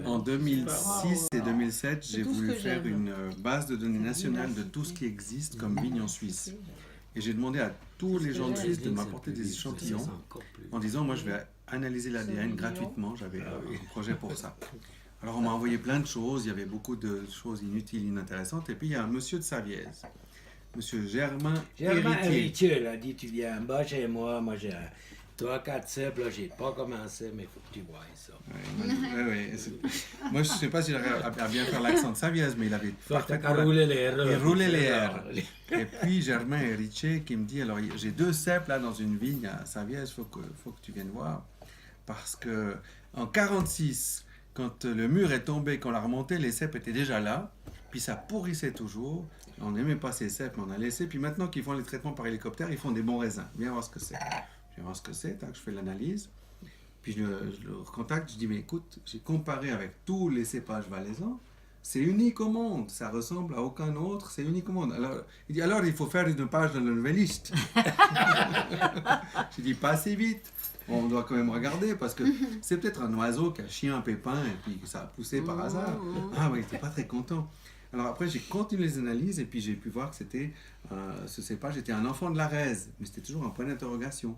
En 2006 et 2007, j'ai voulu faire une base de données nationale de tout ce qui existe comme vigne en Suisse. Et j'ai demandé à tous les gens de Suisse de m'apporter des échantillons en disant, moi je vais analyser l'ADN gratuitement, j'avais un projet pour ça. Alors on m'a envoyé plein de choses, il y avait beaucoup de choses inutiles, inintéressantes, et puis il y a un monsieur de Savièse, monsieur Germain Héritier, il a dit, tu viens en bas chez moi j'ai 3-4 cèpes, là j'ai pas commencé, mais il faut que tu voies ça. Moi je sais pas si j'arrive à bien faire l'accent de Savièse, mais il avait parfaitement... Il roulait les R. Il roulait les R. Et puis Germain Héritier qui me dit, alors j'ai 2 cèpes là dans une vigne à Savièse, faut que tu viennes voir, parce que en 46, quand le mur est tombé, qu'on l'a remonté, les cèpes étaient déjà là, puis ça pourrissait toujours. On n'aimait pas ces cèpes, mais on a laissé. Puis maintenant qu'ils font les traitements par hélicoptère, ils font des bons raisins. Viens voir ce que c'est. Je viens voir ce que c'est, je fais l'analyse. Puis je le recontacte, je dis, mais écoute, j'ai comparé avec tous les cépages valaisans, c'est unique au monde, ça ressemble à aucun autre, c'est unique au monde. Alors, il dit, alors il faut faire une page dans le Nouvelliste. J'ai dit, pas assez vite. On doit quand même regarder parce que c'est peut-être un oiseau qui a chié un pépin et puis que ça a poussé par hasard. Ah oui, il n'était pas très content. Alors après, j'ai continué les analyses et puis j'ai pu voir que c'était, ce cépage était un enfant de l'Arèze, mais c'était toujours un point d'interrogation.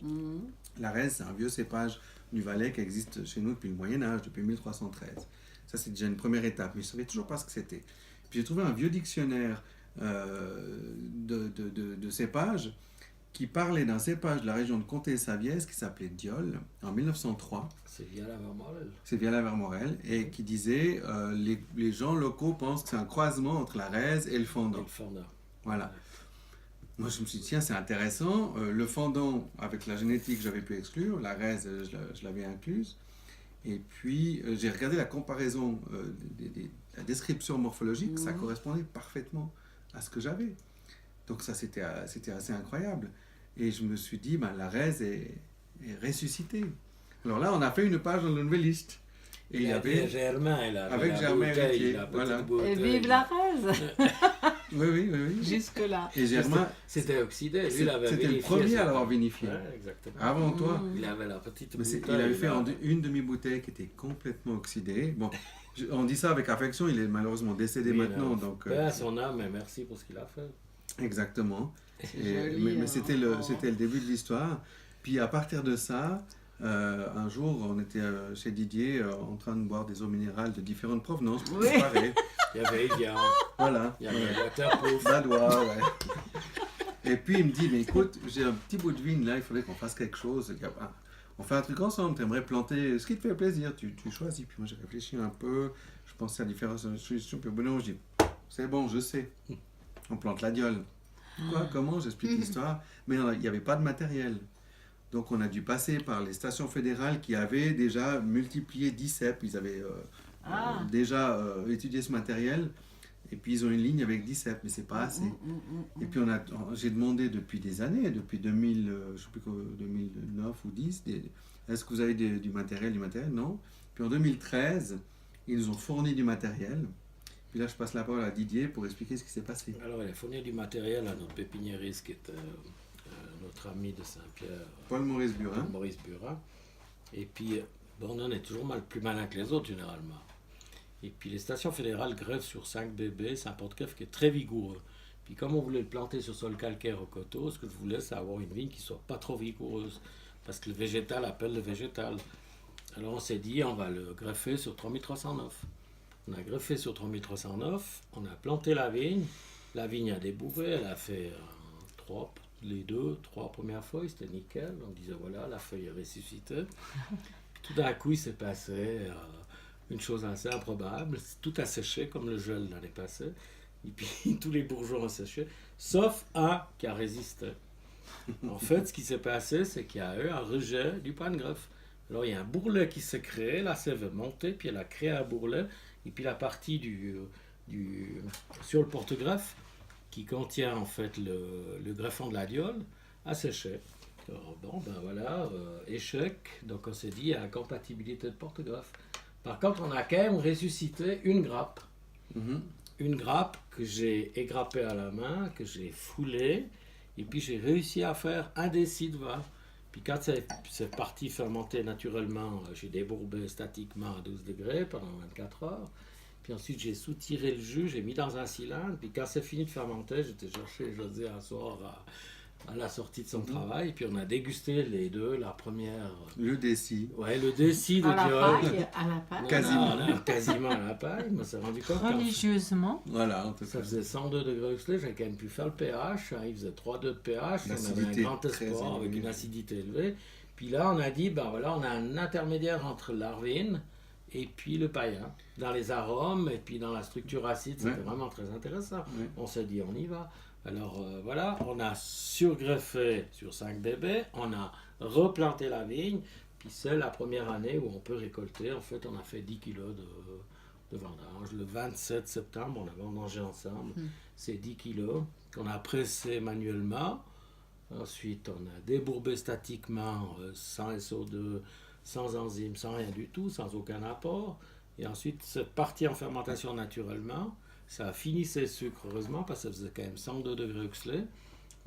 L'Arèze, c'est un vieux cépage du Valais qui existe chez nous depuis le Moyen-Âge, depuis 1313. Ça, c'est déjà une première étape, mais je ne savais toujours pas ce que c'était. Puis j'ai trouvé un vieux dictionnaire de cépages qui parlait d'un cépage de la région de Comté-Savièse qui s'appelait Diol en 1903. C'est Viala-Vermorel. C'est Viala-Vermorel, et qui disait les gens locaux pensent que c'est un croisement entre la Rèze et le Fendant. Voilà. Moi, je me suis dit, tiens, c'est intéressant. Le Fendant, avec la génétique, j'avais pu exclure. La Rèze, je l'avais incluse. Et puis, j'ai regardé la comparaison, la description morphologique, ça correspondait parfaitement à ce que j'avais. Donc ça, c'était assez incroyable. Et je me suis dit, la Rèze est ressuscitée. Alors là, on a fait une page dans le Nouvelliste. Et il y avait Germain, là, avec Germain Héritier. Voilà. Et vive la Rèze. Oui. Jusque-là. Et Germain... C'était oxydé. C'était le premier à l'avoir vinifié. Ouais, exactement. Avant toi. Il avait la petite bouteille. Il avait fait une demi-bouteille qui était complètement oxydée. Bon, on dit ça avec affection, il est malheureusement décédé maintenant. Donc, son âme, et merci pour ce qu'il a fait. Exactement. Mais c'était le début de l'histoire. Puis à partir de ça, un jour, on était chez Didier en train de boire des eaux minérales de différentes provenances pour comparer. Il y avait Evian. Voilà. Il y avait Waterproof. Badois, ouais. Et puis il me dit, mais écoute, j'ai un petit bout de vigne là, il faudrait qu'on fasse quelque chose. On fait un truc ensemble, tu aimerais planter ce qui te fait plaisir, tu choisis. Puis moi j'ai réfléchi un peu, je pensais à différentes solutions. Puis au bout d'un moment, je dis, c'est bon, je sais. On plante la Diol. Quoi, comment, j'explique l'histoire. Mais non, il n'y avait pas de matériel. Donc on a dû passer par les stations fédérales qui avaient déjà multiplié 10 cèpes. Ils avaient déjà étudié ce matériel. Et puis ils ont une ligne avec 10 cèpes, mais c'est pas assez. Et puis j'ai demandé depuis des années, depuis 2000, je sais plus quoi, 2009 ou 10, est-ce que vous avez du matériel? Non. Puis en 2013, ils nous ont fourni du matériel. Puis là, je passe la parole à Didier pour expliquer ce qui s'est passé. Alors, il a fourni du matériel à notre pépiniériste qui est notre ami de Saint-Pierre. Paul-Maurice Burin. Paul-Maurice Burin. Et puis, on en est toujours plus malin que les autres, généralement. Et puis, les stations fédérales greffent sur 5 bébés, c'est un porte-greffe qui est très vigoureux. Puis, comme on voulait le planter sur sol calcaire au coteau, ce que je voulais, c'est avoir une vigne qui soit pas trop vigoureuse. Parce que le végétal appelle le végétal. Alors, on s'est dit, on va le greffer sur 3309. On a greffé sur 3309, on a planté la vigne a débourré, elle a fait les 3 premières feuilles, c'était nickel, on disait voilà, la feuille est ressuscitée. Puis tout d'un coup, il s'est passé une chose assez improbable, tout a séché comme le gel l'année passée, et puis tous les bourgeons ont séché, sauf un qui a résisté. En fait, ce qui s'est passé, c'est qu'il y a eu un rejet du pain de greffe. Alors il y a un bourrelet qui s'est créé, la sève est montée, puis elle a créé un bourrelet. Et puis la partie sur le porte-greffe qui contient en fait le greffon de la Diol a séché. Alors, bon, ben voilà, échec. Donc on s'est dit, il y a incompatibilité de porte-greffe. Par contre, on a quand même ressuscité une grappe. Une grappe que j'ai égrappée à la main, que j'ai foulée. Et puis j'ai réussi à faire un déci de vin. Puis quand c'est parti fermenter naturellement, j'ai débourbé statiquement à 12 degrés pendant 24 heures. Puis ensuite, j'ai soutiré le jus, j'ai mis dans un cylindre. Puis quand c'est fini de fermenter, j'étais chercher José un soir à la sortie de son travail. Puis on a dégusté les deux, la première... Le déci. Ouais, le déci de À la Diol. paille, à la paille. Quasiment. Quasiment à la paille. On s'est rendu compte que Religieusement. Voilà, en tout ça cas. faisait 102 degrés Huxley, j'ai quand même pu faire le pH, hein, il faisait 3,2 de pH, on avait un L'acidité grand très espoir avec élevée. une acidité élevée. Puis là, on a dit, ben voilà, on a un intermédiaire entre l'Arvin et puis le païen, dans les arômes et puis dans la structure acide, c'était Ouais. vraiment très intéressant. Ouais. On s'est dit, on y va. Alors voilà, on a surgreffé sur 5 bébés, on a replanté la vigne, puis c'est la première année où on peut récolter. En fait, on a fait 10 kilos de vendange. Le 27 septembre, on a vendangé ensemble ces 10 kilos qu'on a pressés manuellement. Ensuite, on a débourbé statiquement, sans SO2, sans enzymes, sans rien du tout, sans aucun apport. Et ensuite, c'est parti en fermentation naturellement. Ça a fini ses sucres, heureusement, parce que ça faisait quand même 102 degrés Huxley.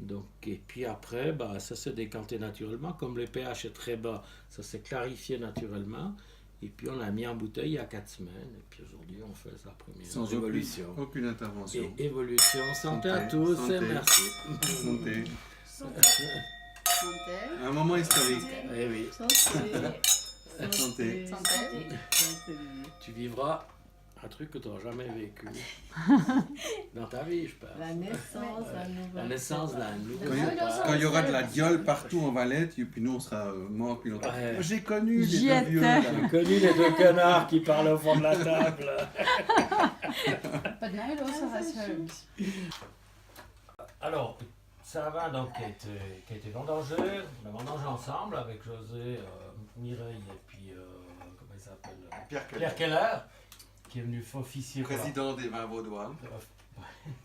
Donc, et puis après, bah, ça s'est décanté naturellement. Comme le pH est très bas, ça s'est clarifié naturellement. Et puis on l'a mis en bouteille il y a 4 semaines. Et puis aujourd'hui, on fait sa première Sans évolution. aucune intervention. Et évolution. Santé à Santé, tous santé. et merci. Santé. Santé. Un moment historique. Eh oui, Santé. tu vivras un truc que tu n'auras jamais vécu dans ta vie, je pense. La naissance d'un nouveau. La naissance d'un nouveau Quand il, départ. quand il y aura de la diole partout en Valette, et puis nous on sera morts depuis longtemps. Ouais. J'ai connu J'y les deux vieux. étais. là. J'ai connu les deux canards qui parlent au fond de la table. But now it also has herbs. Alors, c'est un vin donc, qui a été vendangé. On a vendangé ensemble avec José, Mireille et puis, comment il s'appelle Pierre Keller, qui est venu officier. Président des vins vaudois,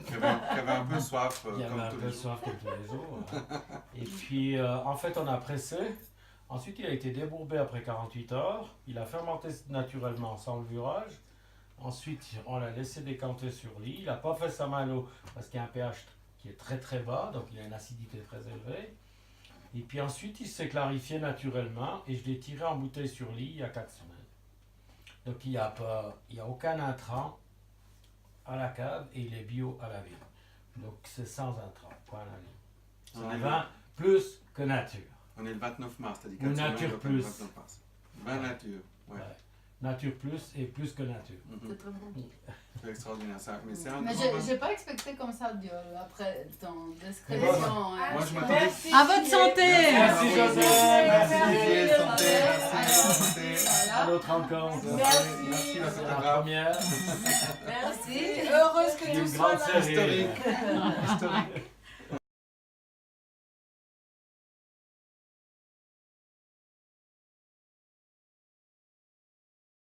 qui avait un peu soif Il y avait comme un tous peu les de jours. soif comme tous les jours. Hein. Et puis, en fait, on a pressé. Ensuite, il a été débourbé après 48 heures. Il a fermenté naturellement sans levurage. Ensuite, on l'a laissé décanter sur lit. Il n'a pas fait sa main à l'eau parce qu'il y a un pH qui est très très bas, donc il a une acidité très élevée. Et puis ensuite, il s'est clarifié naturellement et je l'ai tiré en bouteille sur lit il y a 4 semaines. Donc il n'y a aucun intrant à la cave et il est bio à la vigne. Donc c'est sans intrant, point à la vigne. C'est On un est vin plus que nature. On est le 29 mars, t'as dit Ou 4 semaines, nature on est le plus. 29 mars. Vin nature, ouais. Ouais. Nature plus et plus que nature. Mhm. C'est très bon. C'est extraordinaire ça. Mais c'est un Mais grand vin. j'ai pas expecté comme ça Diol après ton Moi, description. moi, je m'attendais. Merci. À votre santé. Merci, José. Merci Merci. Didier, santé, merci, santé. À notre rencontre. Merci. Merci la C'est la photographe. première. Merci. Heureuse que Une tu sois grande là. série. Historique. Historique.